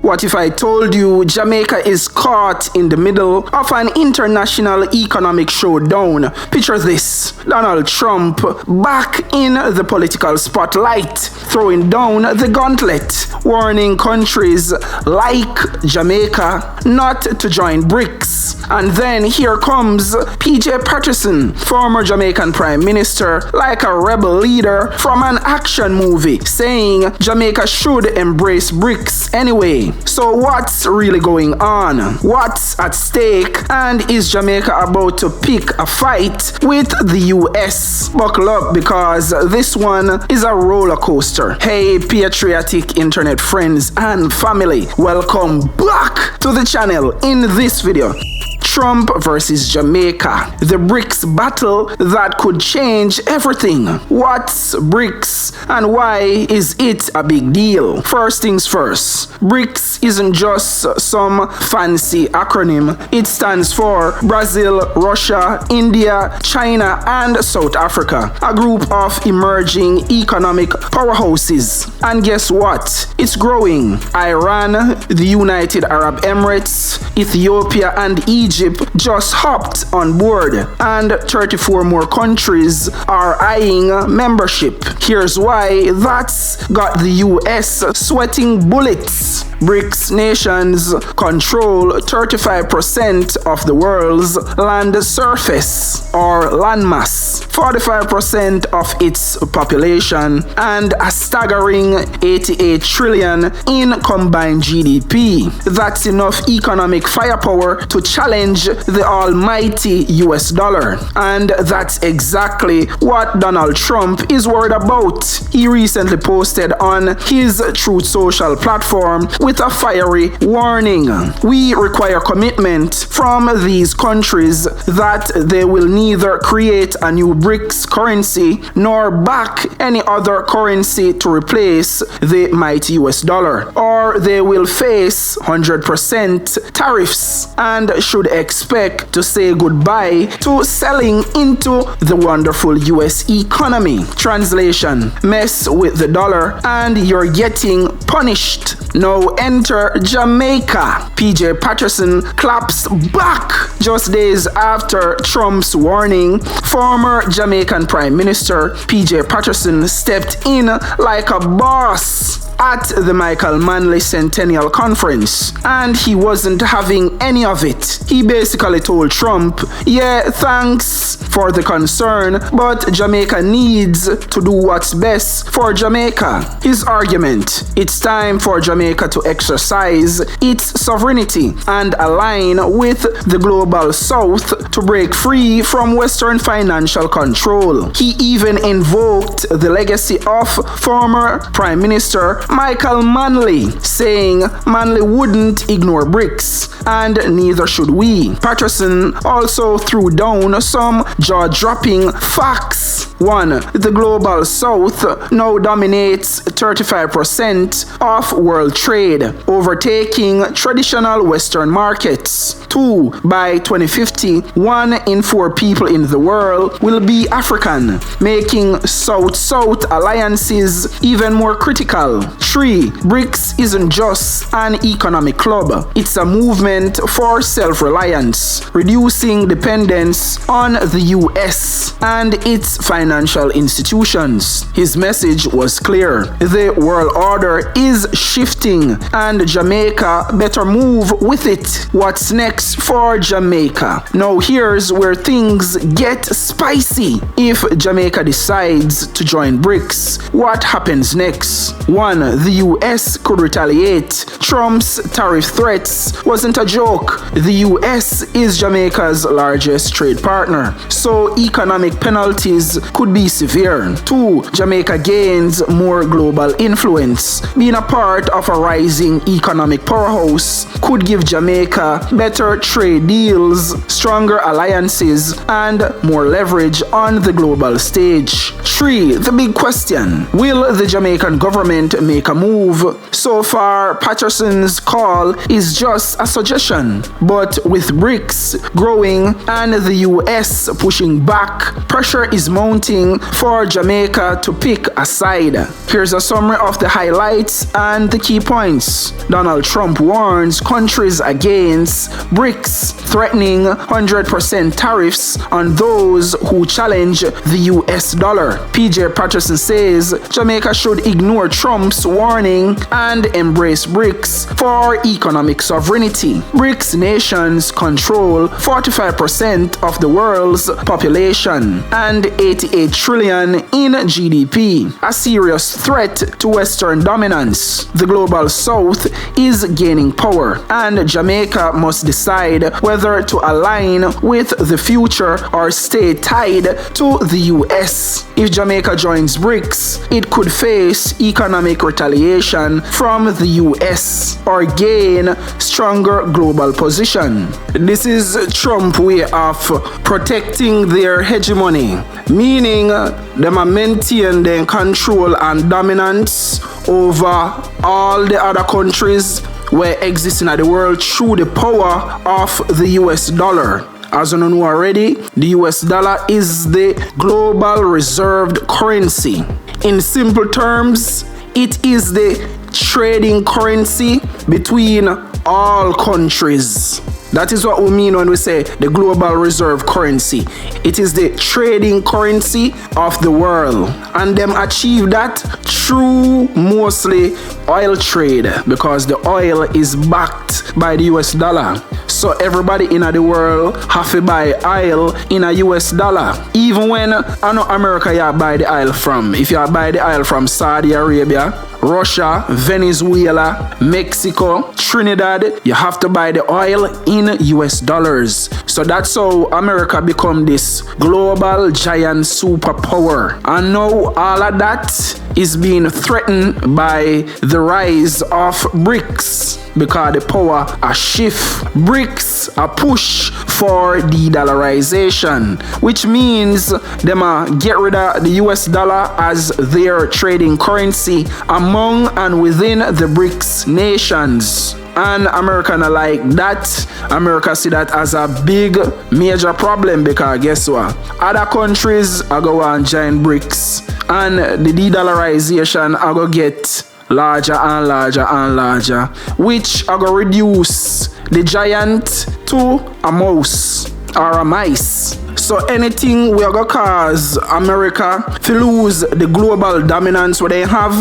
What if I told you Jamaica is caught in the middle of an international economic showdown? Picture this: Donald Trump back in the political spotlight, throwing down the gauntlet, warning countries like Jamaica not to join BRICS. And then here comes PJ Patterson, former Jamaican Prime Minister, like a rebel leader from an action movie, saying Jamaica should embrace BRICS anyway. So what's really going on? What's at stake? And is Jamaica about to pick a fight with the US? Buckle up, because this one is a roller coaster. Hey patriotic internet friends and family, welcome back to the channel. In this video, Trump versus Jamaica, the BRICS battle that could change everything. What's BRICS and why is it a big deal? First things first, BRICS isn't just some fancy acronym. It stands for Brazil, Russia, India, China, and South Africa, a group of emerging economic powerhouses. And guess what? It's growing. Iran, the United Arab Emirates, Ethiopia, and Egypt just hopped on board, and 34 more countries are eyeing membership. Here's why that's got the US sweating bullets. BRICS nations control 35% of the world's land surface or landmass, 45% of its population, and a staggering 88 trillion in combined GDP. That's enough economic firepower to challenge the almighty US dollar. And that's exactly what Donald Trump is worried about. He recently posted on his Truth Social platform with a fiery warning. We require commitment from these countries that they will neither create a new BRICS currency nor back any other currency to replace the mighty US dollar, or they will face 100% tariffs and should expect to say goodbye to selling into the wonderful US economy. Translation: mess with the dollar and you're getting punished. Now enter Jamaica. PJ Patterson claps back. Just days after Trump's warning, former Jamaican Prime Minister PJ Patterson stepped in like a boss at the Michael Manley Centennial Conference, and he wasn't having any of it. He basically told Trump, yeah, thanks for the concern, but Jamaica needs to do what's best for Jamaica. His argument: it's time for Jamaica to exercise its sovereignty and align with the global south to break free from Western financial control. He even invoked the legacy of former Prime Minister Michael Manley, saying Manley wouldn't ignore BRICS, and neither should we. Patterson also threw down some jaw-dropping facts. 1. The global south now dominates 35% of world trade, overtaking traditional Western markets. 2. By 2050, 1 in 4 people in the world will be African, making South-South alliances even more critical. 3. BRICS isn't just an economic club, it's a movement for self-reliance, reducing dependence on the US and its financial institutions. His message was clear: the world order is shifting and Jamaica better move with it. What's next for Jamaica? Now here's where things get spicy. If Jamaica decides to join BRICS, what happens next? 1. The US could retaliate. Trump's tariff threats wasn't a joke. The US is Jamaica's largest trade partner, so economic penalties could be severe. 2. Jamaica gains more global influence. Being a part of a rising economic powerhouse could give Jamaica better trade deals, stronger alliances, and more leverage on the global stage. 3. The big question: will the Jamaican government make a move? So far, Patterson's call is just a suggestion, but with BRICS growing and the US pushing back, pressure is mounting tempting for Jamaica to pick a side. Here's a summary of the highlights and the key points. Donald Trump warns countries against BRICS, threatening 100% tariffs on those who challenge the US dollar. PJ Patterson says Jamaica should ignore Trump's warning and embrace BRICS for economic sovereignty. BRICS nations control 45% of the world's population and 88 trillion in GDP, a serious threat to Western dominance. The global South is gaining power, and Jamaica must decide whether to align with the future or stay tied to the US. If Jamaica joins BRICS, it could face economic retaliation from the US or gain stronger global position. This is Trump's way of protecting their hegemony, meaning them are maintain their control and dominance over all the other countries where existing in the world through the power of the US dollar. As you know already, the US dollar is the global reserved currency. In simple terms, it is the trading currency between all countries. That is what we mean when we say the global reserve currency. It is the trading currency of the world. And them achieve that through mostly oil trade, because the oil is backed by the US dollar. So everybody in the world have to buy oil in a US dollar. Even when I know America you buy the oil from. If you buy the oil from Saudi Arabia, Russia, Venezuela, Mexico, Trinidad, you have to buy the oil in US dollars. So that's how America become this global giant superpower. And now all of that is being threatened by the rise of BRICS, because the power a shift. BRICS a push for de-dollarization, which means them get rid of the US dollar as their trading currency among and within the BRICS nations. And America not like that. America see that as a big major problem, because guess what? Other countries are going to join BRICS, and the de-dollarization are going to get larger and larger and larger, which are going to reduce the giant to a mouse or a mice. So anything we are going to cause America to lose the global dominance where they have,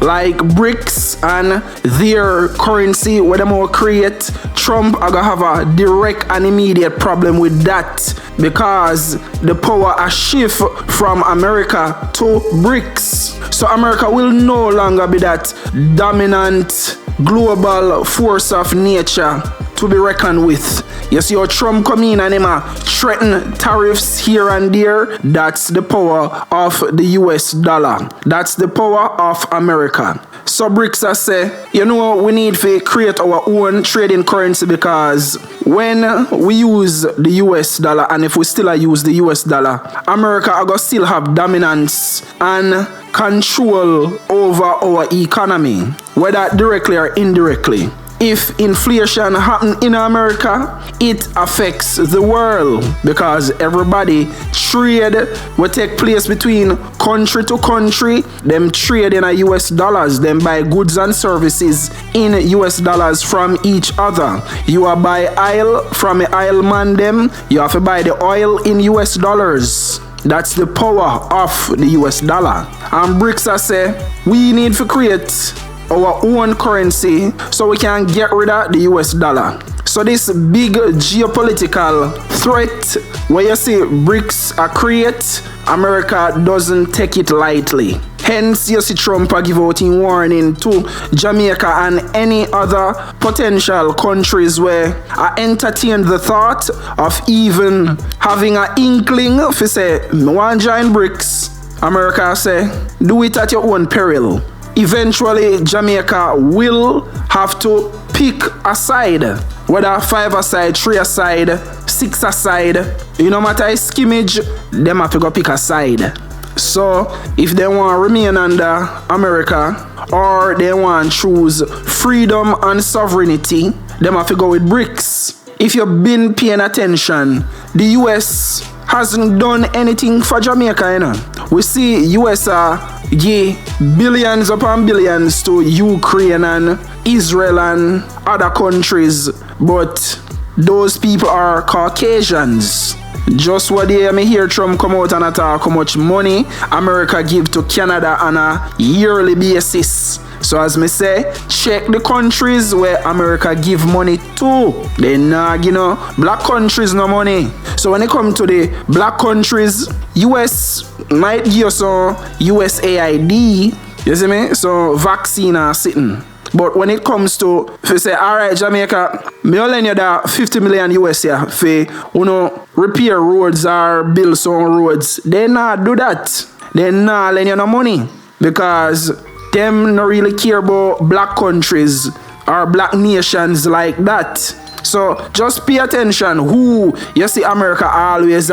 like BRICS and their currency where they will create, Trump are going to have a direct and immediate problem with that, because the power a shift from America to BRICS. So America will no longer be that dominant global force of nature to be reckoned with. You see how Trump come in and him threaten tariffs here and there? That's the power of the US dollar. That's the power of America. So BRICS say, you know, we need to create our own trading currency, because when we use the US dollar, and if we still use the US dollar, America are going to still have dominance and control over our economy, whether directly or indirectly. If inflation happens in America, it affects the world, because everybody trade will take place between country to country. Them trade in a US dollars, them buy goods and services in US dollars from each other. You are buy oil from an oil man them, you have to buy the oil in US dollars. That's the power of the US dollar. And BRICS say we need to create our own currency so we can get rid of the US dollar. So this big geopolitical threat where you see BRICS are create, America doesn't take it lightly. Hence, you see Trump give out in warning to Jamaica and any other potential countries where I entertain the thought of even having an inkling if you say, me want join BRICS. America say, do it at your own peril. Eventually, Jamaica will have to pick a side, whether 5 aside, 3 aside, 6 aside. You know matter a skimmage, them have to go pick a side. So if they want to remain under America, or they want to choose freedom and sovereignty, them have to go with BRICS. If you've been paying attention, the US hasn't done anything for Jamaica, you know. We see US give billions upon billions to Ukraine and Israel and other countries, but those people are Caucasians. Just what day I hear Trump come out and talk how much money America give to Canada on a yearly basis. So as me say, check the countries where America give money to. They not, black countries no money. So when it come to the black countries, US might give us some USAID, you see me? So vaccine are sitting. But when it comes to, if you say, all right, Jamaica, me will lend you that 50 million US here for, repair roads or build some roads. They not do that. They not lend you no money because them not really care about black countries or black nations like that. So just pay attention who you see America always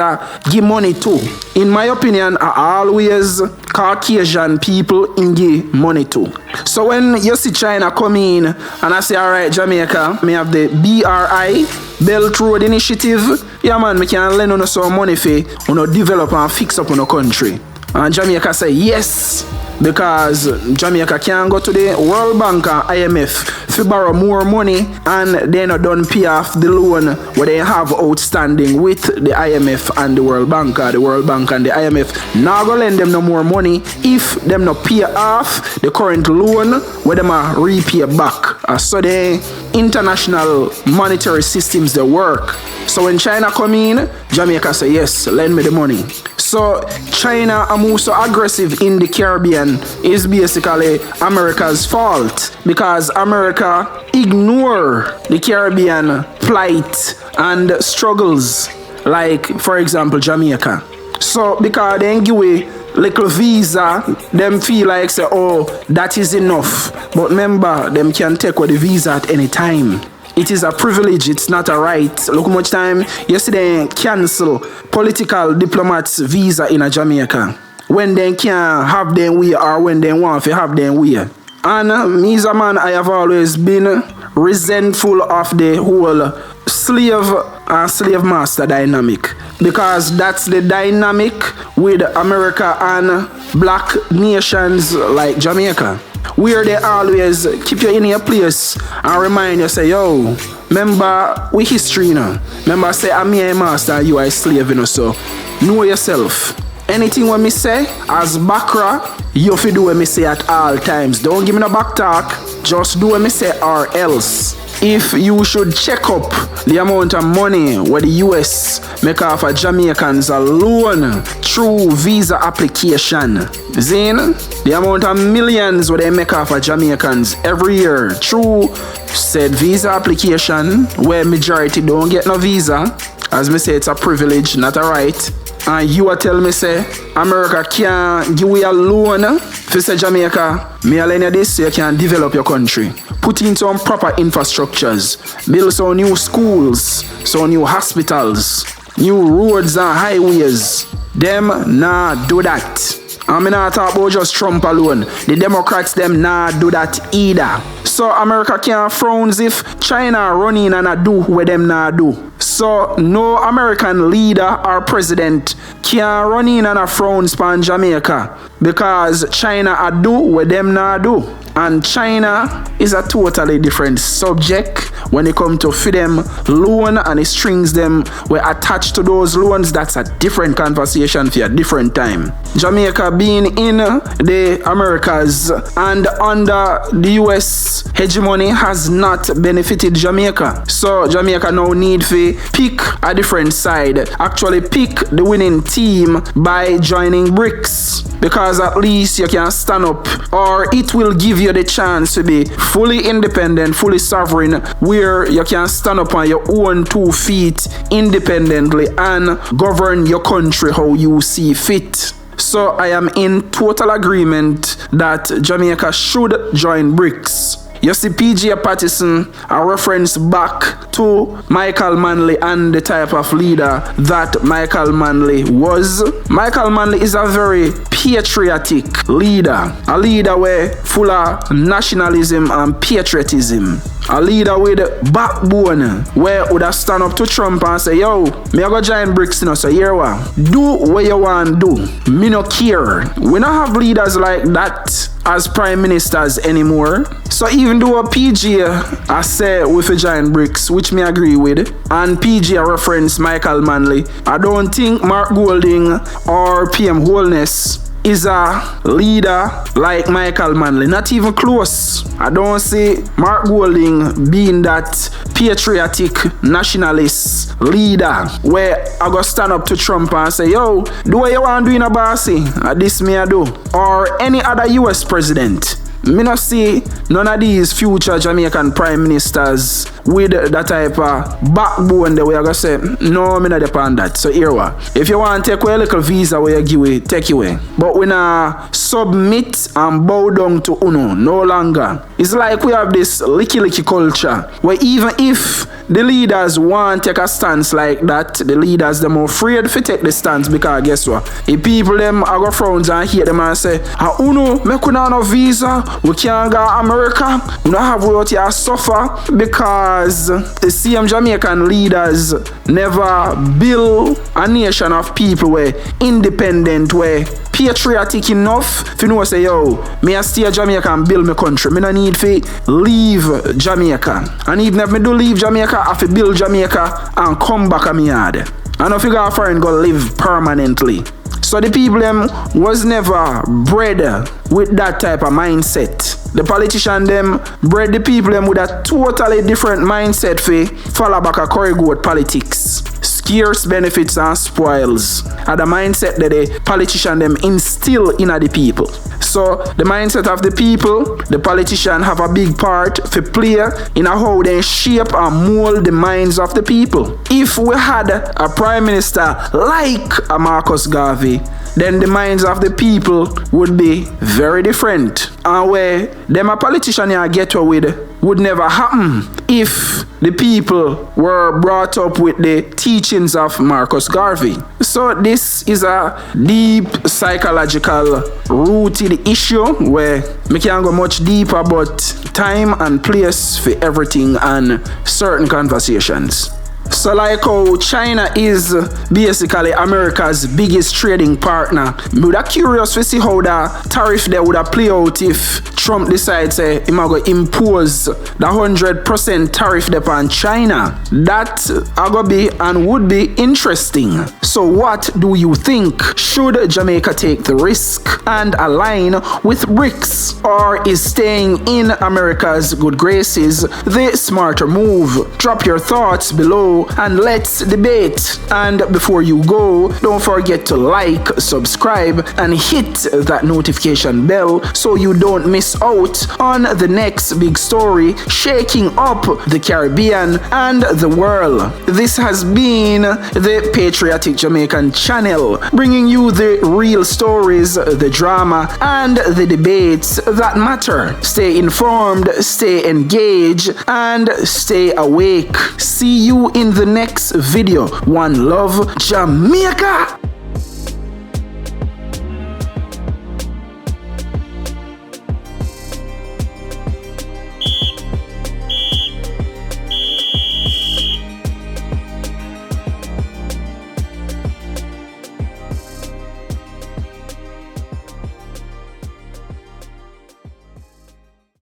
give money to. In my opinion, always Caucasian people in give money to. So when you see China come in and I say, all right, Jamaica, me have the BRI, Belt Road Initiative. Yeah, man, me can lend on some money for develop and fix up on a country. And Jamaica say yes, because Jamaica can go to the World Bank and IMF to borrow more money and they not done pay off the loan where they have outstanding with the IMF and the World Bank. The World Bank and the IMF now go lend them no more money if them not pay off the current loan where them are repay back. So the international monetary systems they work. So when China come in, Jamaica say yes, lend me the money. So China are more so aggressive in the Caribbean is basically America's fault because America ignore the Caribbean plight and struggles, like for example Jamaica. So because they give away little visa, them feel like say, oh, that is enough. But remember, them can take away the visa at any time. It is a privilege, it's not a right. Look how much time yesterday cancel political diplomats visa in a Jamaica when they can't have them way or when they want to have them way. And me as a man, I have always been resentful of the whole slave and slave master dynamic, because that's the dynamic with America and black nations like Jamaica, where they always keep you in your place and remind you, say, yo, remember we history, Remember, say, I'm me a master and you are a slave, so know yourself. Anything when me say, as Bakra, you have to do what me say at all times. Don't give me no back talk, just do what me say or else. If you should check up the amount of money where the US make off of Jamaicans alone through visa application, Zane, the amount of millions where they make off of Jamaicans every year through said visa application, where majority don't get no visa. As me say, it's a privilege, not a right. And you are tell me say America can't give you a loan for say Jamaica, me allow you this so you can develop your country. Put in some proper infrastructures, build some new schools, some new hospitals, new roads and highways. Them nah do that. I'm not talking about just Trump alone. The Democrats them nah do that either. So America can't frown if China run in and do what them nah do. So no American leader or president can run in and frown upon Jamaica because China do what them nah do. And China is a totally different subject when it comes to feed them loan and the strings them were attached to those loans. That's a different conversation for a different time. Jamaica being in the Americas and under the US hegemony has not benefited Jamaica. So Jamaica now need to pick a different side. Actually pick the winning team by joining BRICS, because at least you can stand up, or it will give you the chance to be fully independent, fully sovereign, where you can stand up on your own 2 feet independently and govern your country how you see fit. So I am in total agreement that Jamaica should join BRICS. You see, PJ Patterson a reference back to Michael Manley and the type of leader that Michael Manley was. Michael Manley is a very patriotic leader, a leader where full of nationalism and patriotism. a leader with backbone where would have stand up to Trump and say, yo, me I go join BRICS, you know, so here what? Do what you want to do. Me no care. We don't have leaders like that as prime ministers anymore. So even though PJ I say with a giant BRICS, which me agree with, and PJ reference Michael Manley, I don't think Mark Golding or PM Holness is a leader like Michael Manley. Not even close. I don't see Mark Golding being that patriotic nationalist leader where I go stand up to Trump and say, yo, do what you want to do in a bossy. This me I do. Or any other US president. Me not see none of these future Jamaican prime ministers with that type of backbone the way I go say, no, me not depend that. So here what? If you want to take away a little visa where you give it, take away. But we not submit and bow down to UNO no longer. It's like we have this licky culture where even if the leaders want to take a stance like that, the leaders them afraid to take the stance because guess what? If people them I go frowns and hear them and say, UNO, me could no visa, we can't go to America, we don't have what you suffer because the same Jamaican leaders never build a nation of people where independent, where patriotic enough to know say, yo, me I stay Jamaica and build my country. Me no need to leave Jamaica. And even if me do leave Jamaica, I have to build Jamaica and come back to my yard. And if you go foreign, go live permanently. So the people them was never bred with that type of mindset. The politician them bred the people them with a totally different mindset for follow back a curry goat politics. Scarce benefits and spoils are the mindset that the politician them instill in the people. So the mindset of the people, the politician have a big part to play in how they shape and mold the minds of the people. If we had a prime minister like a Marcus Garvey, then the minds of the people would be very different. And where them a politician you get away with would never happen if the people were brought up with the teachings of Marcus Garvey. So this is a deep psychological rooted issue where we can't go much deeper, but time and place for everything and certain conversations. So like how China is basically America's biggest trading partner, we are curious to see how the tariff there would play out if Trump decides he might impose the 100% tariff upon China. That going to be and would be interesting. So what do you think? Should Jamaica take the risk and align with BRICS, or is staying in America's good graces the smarter move? Drop your thoughts below and let's debate. And before you go, don't forget to like, subscribe, and hit that notification bell so you don't miss out on the next big story shaking up the Caribbean and the world. This has been the Patriotic Jamaican channel, bringing you the real stories, the drama, and the debates that matter. Stay informed, stay engaged, and stay awake. See you in the next video. One love, Jamaica!